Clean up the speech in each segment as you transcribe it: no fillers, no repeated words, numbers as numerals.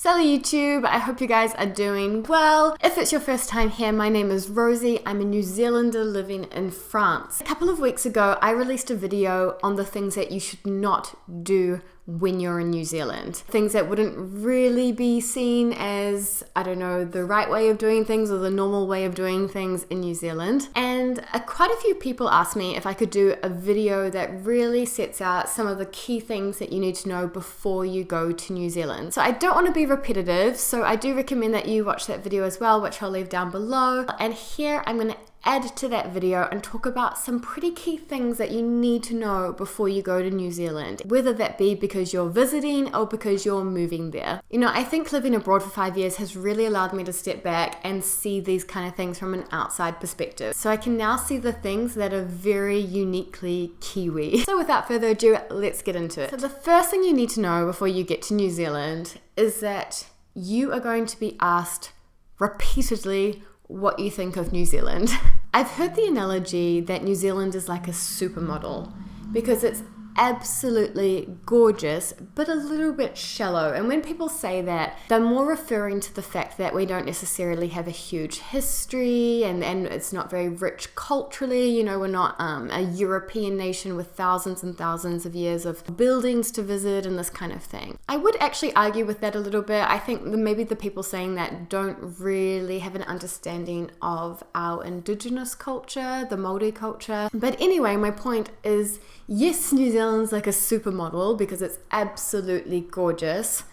Salut YouTube, I hope you guys are doing well. If it's your first time here, my name is Rosie. I'm a New Zealander living in France. A couple of weeks ago, I released a video on the things that you should not do when you're in New Zealand. Things that wouldn't really be seen as, I don't know, the right way of doing things or the normal way of doing things in New Zealand. And quite a few people asked me if I could do a video that really sets out some of the key things that you need to know before you go to New Zealand. So I don't want to be repetitive, so I do recommend that you watch that video as well, which I'll leave down below. And here I'm going to add to that video and talk about some pretty key things that you need to know before you go to New Zealand, whether that be because you're visiting or because you're moving there. You know, I think living abroad for 5 years has really allowed me to step back and see these kind of things from an outside perspective. So I can now see the things that are very uniquely Kiwi. So without further ado, let's get into it. So the first thing you need to know before you get to New Zealand is that you are going to be asked repeatedly what you think of New Zealand. I've heard the analogy that New Zealand is like a supermodel because it's absolutely gorgeous, but a little bit shallow. And when people say that, they're more referring to the fact that we don't necessarily have a huge history and it's not very rich culturally. You know, we're not a European nation with thousands and thousands of years of buildings to visit and this kind of thing. I would actually argue with that a little bit. I think maybe the people saying that don't really have an understanding of our indigenous culture, the Māori culture. But anyway, my point is, yes, New Zealand's like a supermodel because it's absolutely gorgeous,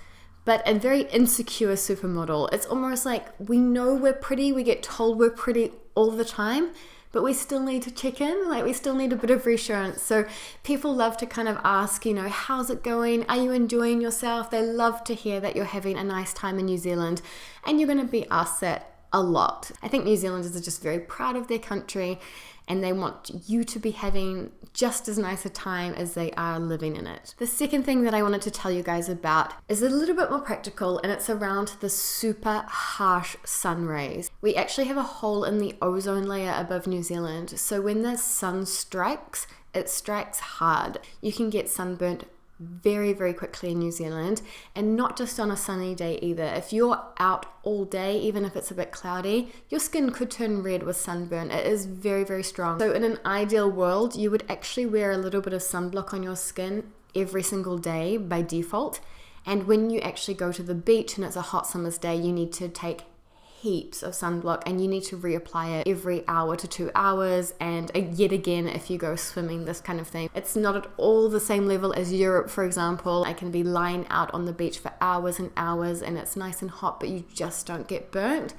but a very insecure supermodel. It's almost like we know we're pretty, we get told we're pretty all the time, but we still need to check in, like we still need a bit of reassurance. So people love to kind of ask, you know, how's it going? Are you enjoying yourself? They love to hear that you're having a nice time in New Zealand, and you're going to be asked that a lot. I think New Zealanders are just very proud of their country and they want you to be having just as nice a time as they are living in it. The second thing that I wanted to tell you guys about is a little bit more practical, and it's around the super harsh sun rays. We actually have a hole in the ozone layer above New Zealand, so when the sun strikes, it strikes hard. You can get sunburnt very, very quickly in New Zealand, and not just on a sunny day either. If you're out all day, even if it's a bit cloudy, your skin could turn red with sunburn. It is very, very strong. So in an ideal world, you would actually wear a little bit of sunblock on your skin every single day by default. And when you actually go to the beach and it's a hot summer's day, you need to take heaps of sunblock and you need to reapply it every hour to 2 hours, and yet again if you go swimming, this kind of thing. It's not at all the same level as Europe, for example. I can be lying out on the beach for hours and hours and it's nice and hot, but you just don't get burnt.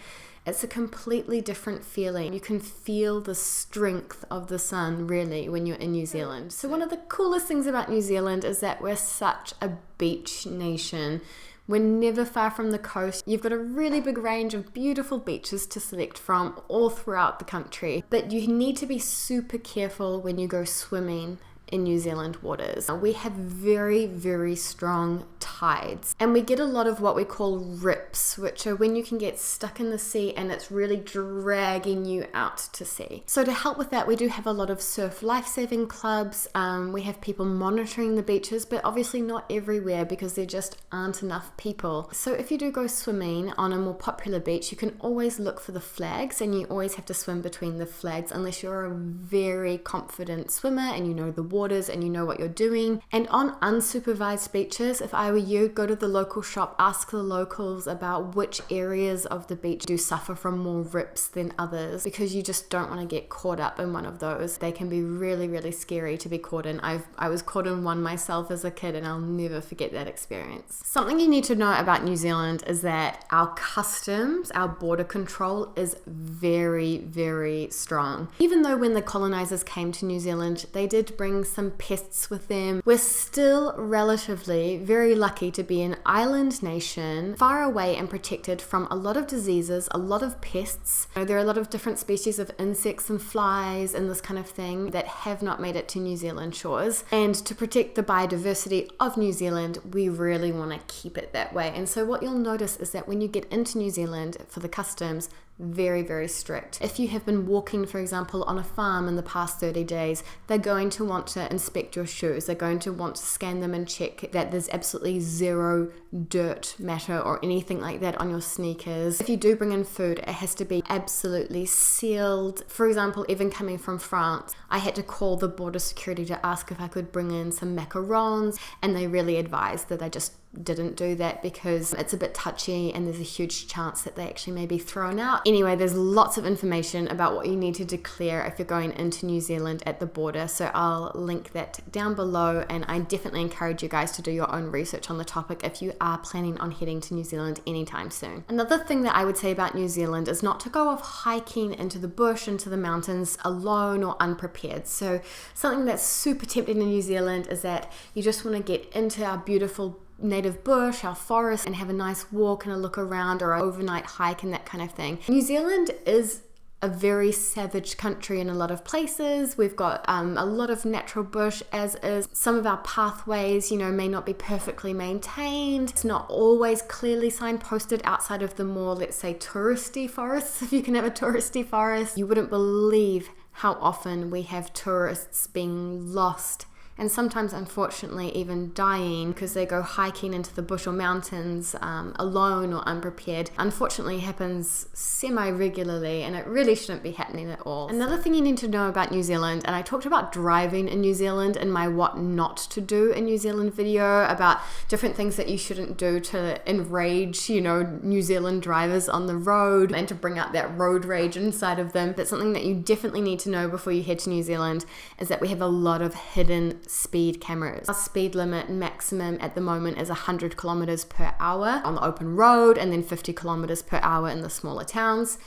It's a completely different feeling. You can feel the strength of the sun really when you're in New Zealand. So one of the coolest things about New Zealand is that we're such a beach nation. We're never far from the coast. You've got a really big range of beautiful beaches to select from all throughout the country. But you need to be super careful when you go swimming in New Zealand waters. We have very, very strong tides, and we get a lot of what we call rips, which are when you can get stuck in the sea and it's really dragging you out to sea. So to help with that, we do have a lot of surf lifesaving clubs. We have people monitoring the beaches, but obviously not everywhere because there just aren't enough people. So if you do go swimming on a more popular beach, you can always look for the flags, and you always have to swim between the flags unless you're a very confident swimmer and you know the waters and you know what you're doing. And on unsupervised beaches, if I were you, go to the local shop, ask the locals about which areas of the beach do suffer from more rips than others, because you just don't want to get caught up in one of those. They can be really, really scary to be caught in. I was caught in one myself as a kid and I'll never forget that experience. Something you need to know about New Zealand is that our customs, our border control is very, very strong. Even though when the colonizers came to New Zealand, they did bring some pests with them, we're still relatively very lucky to be an island nation, far away and protected from a lot of diseases, a lot of pests. You know, there are a lot of different species of insects and flies and this kind of thing that have not made it to New Zealand shores. And to protect the biodiversity of New Zealand, we really want to keep it that way. And so what you'll notice is that when you get into New Zealand for the customs, very, very strict. If you have been walking, for example, on a farm in the past 30 days, they're going to want to inspect your shoes. They're going to want to scan them and check that there's absolutely zero dirt matter or anything like that on your sneakers. If you do bring in food, it has to be absolutely sealed. For example, even coming from France, I had to call the border security to ask if I could bring in some macarons, and they really advised that I just didn't do that because it's a bit touchy and there's a huge chance that they actually may be thrown out. Anyway, there's lots of information about what you need to declare if you're going into New Zealand at the border, so I'll link that down below, and I definitely encourage you guys to do your own research on the topic if you are planning on heading to New Zealand anytime soon. Another thing that I would say about New Zealand is not to go off hiking into the bush, into the mountains alone or unprepared. So something that's super tempting in New Zealand is that you just want to get into our beautiful native bush, our forest, and have a nice walk and a look around, or an overnight hike and that kind of thing. New Zealand is a very savage country in a lot of places. We've got a lot of natural bush, as is. Some of our pathways, may not be perfectly maintained. It's not always clearly signposted outside of the more, let's say, touristy forests. If you can have a touristy forest, you wouldn't believe how often we have tourists being lost, and sometimes unfortunately even dying because they go hiking into the bush or mountains alone or unprepared. Unfortunately happens semi-regularly, and it really shouldn't be happening at all. Another thing you need to know about New Zealand, and I talked about driving in New Zealand in my what not to do in New Zealand video, about different things that you shouldn't do to enrage, New Zealand drivers on the road and to bring out that road rage inside of them. But something that you definitely need to know before you head to New Zealand is that we have a lot of hidden speed cameras. Our speed limit maximum at the moment is 100 kilometers per hour on the open road, and then 50 kilometers per hour in the smaller towns.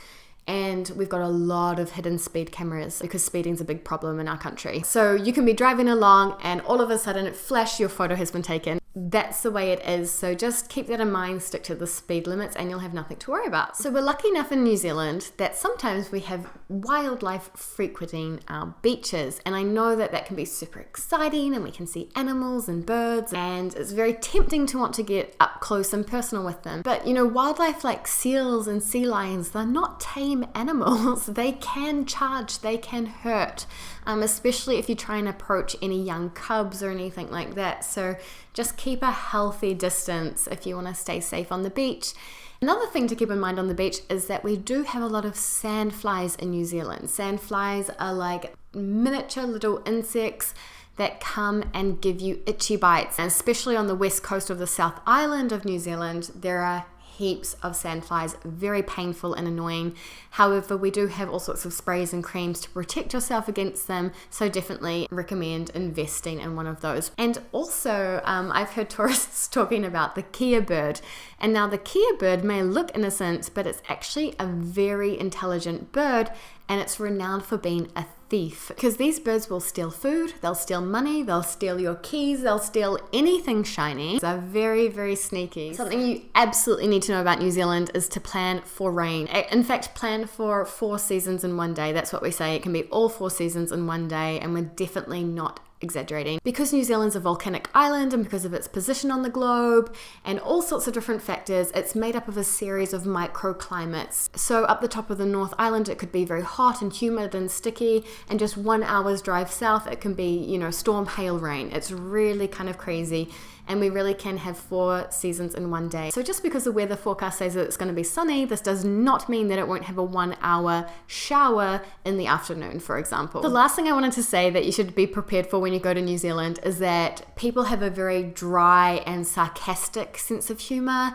And we've got a lot of hidden speed cameras because speeding's a big problem in our country. So you can be driving along and all of a sudden flash, your photo has been taken. That's the way it is. So just keep that in mind, stick to the speed limits, and you'll have nothing to worry about. So we're lucky enough in New Zealand that sometimes we have wildlife frequenting our beaches. And I know that that can be super exciting, and we can see animals and birds, and it's very tempting to want to get up close and personal with them. But wildlife like seals and sea lions, they're not tame animals. They can charge, they can hurt, especially if you try and approach any young cubs or anything like that. So just keep a healthy distance if you want to stay safe on the beach. Another thing to keep in mind on the beach is that we do have a lot of sandflies in New Zealand. Sandflies are like miniature little insects that come and give you itchy bites. And especially on the west coast of the South Island of New Zealand, there are heaps of sandflies, very painful and annoying. However, we do have all sorts of sprays and creams to protect yourself against them, so definitely recommend investing in one of those. And also, I've heard tourists talking about the kea bird, and now the kea bird may look innocent, but it's actually a very intelligent bird, and it's renowned for being a thief, because these birds will steal food, they'll steal money, they'll steal your keys, they'll steal anything shiny. They're very, very sneaky. Something you absolutely need to know about New Zealand is to plan for rain. In fact, plan for 4 seasons in one day. That's what we say. It can be all 4 seasons in one day, and we're definitely not exaggerating. Because New Zealand's a volcanic island, and because of its position on the globe and all sorts of different factors, it's made up of a series of microclimates. So up the top of the North Island, it could be very hot and humid and sticky, and just 1 hour's drive south, it can be, storm, hail, rain. It's really kind of crazy. And we really can have 4 seasons in one day. So just because the weather forecast says that it's going to be sunny, this does not mean that it won't have a 1 hour shower in the afternoon, for example. The last thing I wanted to say that you should be prepared for when you go to New Zealand is that people have a very dry and sarcastic sense of humor.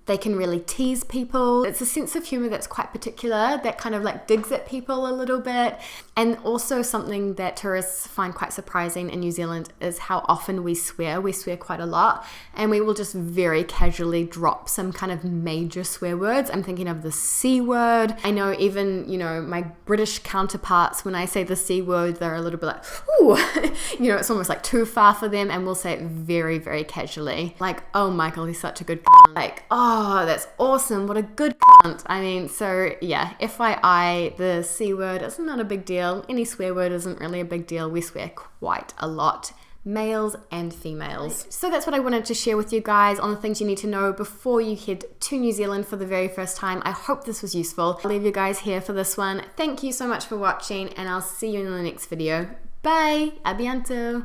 They can really tease people. It's a sense of humor that's quite particular, that kind of like digs at people a little bit. And also something that tourists find quite surprising in New Zealand is how often we swear. We swear quite a lot, and we will just very casually drop some kind of major swear words. I'm thinking of the C word. I know even, my British counterparts, when I say the C word, they're a little bit like, ooh, it's almost like too far for them, and we'll say it very, very casually. Like, oh, Michael, he's such a good cunt. Like, oh, that's awesome, what a good cunt. I mean, so yeah, FYI, the C word is not a big deal. Any swear word isn't really a big deal. We swear quite a lot, males and females. So that's what I wanted to share with you guys on the things you need to know before you head to New Zealand for the very first time. I hope this was useful. I'll leave you guys here for this one. Thank you so much for watching, and I'll see you in the next video. Bye! A bientôt!